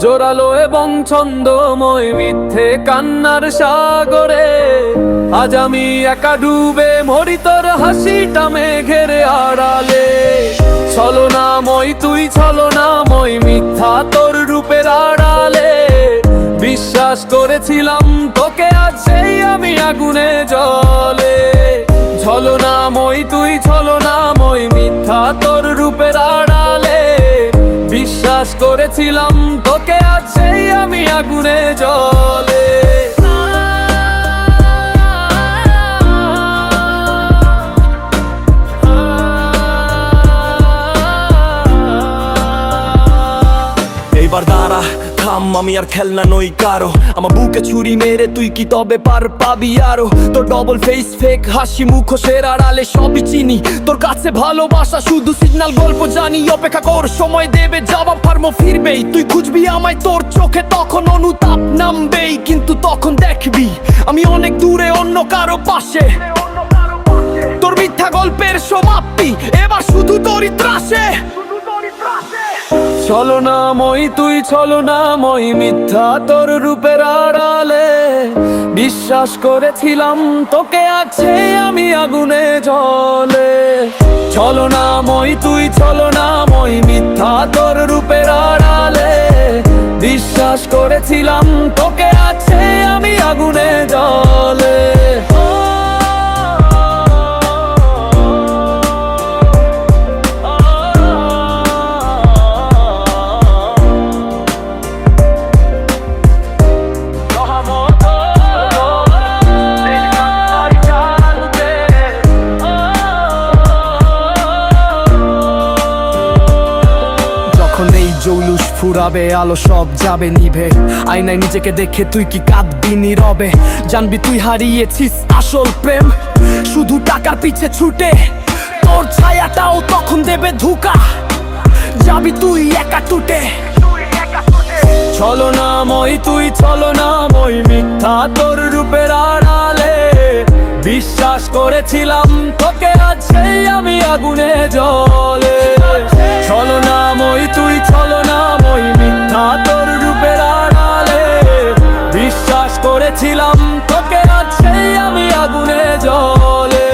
জোরালো এবং ছন্দময় মিথ্যে কান্নার সাগরে আজ আমি একা ডুবে মরি তোর হাসিটা মেঘের আড়ালে। ছলনাময় তুই ছলনাময় মিথ্যা তোর রূপের আড়ালে বিশ্বাস করেছিলাম তোকে আজ সেই আমি আগুনে জ্বলে। ছলনাময় তুই ছলনাময় মিথ্যা তোর রূপের আড়ালে বিশ্বাস করেছিলাম তোকে আজ সেই আমি আগুনে জ্বলে। এইবার দাঁড়া থাম, আমি আর খেলনা নই কারো। আমার বুকে ছুরি মেরে তুই কি তবে পার পাবি আরো? তোর ডবল ফেস ফেক হাসি মুখোশের আড়ালে সবই চিনি। তোর কাছে ভালোবাসা শুধু সিগন্যাল, গল্প জানি। অপেক্ষা কর, সময় দেবে জবাব, ফার্মো ফিরবেই। তুই খুঁজবি আমায় তোর চোখে, তখন অনুতাপ নামবেই। কিন্তু তখন দেখবি আমি অনেক দূরে অন্য কারো পাশে। তোর মিথ্যা গল্পের সমাপ্তি এবার শুধু তোরই ত্রাসে। ছলনাময় তুই ছলনাময় মিথ্যা তোর রূপের আড়ালে বিশ্বাস করেছিলাম তোকে আছে আমি আগুনে জ্বলে। ছলনাময় তুই ছলনাময় মিথ্যা তোর রূপের আড়ালে বিশ্বাস করেছিলাম তোকে আছে আমি আগুনে জ্বলে। জৌলুস ফুরাবে, আলো সব যাবে নিভে। আয়নায় নিজেকে দেখে তুই কি কাঁদবি নীরবে? জানবি তুই হারিয়েছিস আসল প্রেম শুধু টাকার পিছে ছুটে। তোর ছায়াটাও তখন দেবে ধোঁকা, যাবি তুই একা টুটে। ছলনাময় তুই ছলনাময় মিথ্যা তোর রূপের আড়ালে বিশ্বাস করেছিলাম তোকে আজ সেই আমি আগুনে জ্বলে। ছলনাময় তুই ছলনাময় মিথ্যা তোর রূপের আড়ালে বিশ্বাস করেছিলাম তোকে আজ সেই আমি আগুনে জ্বলে।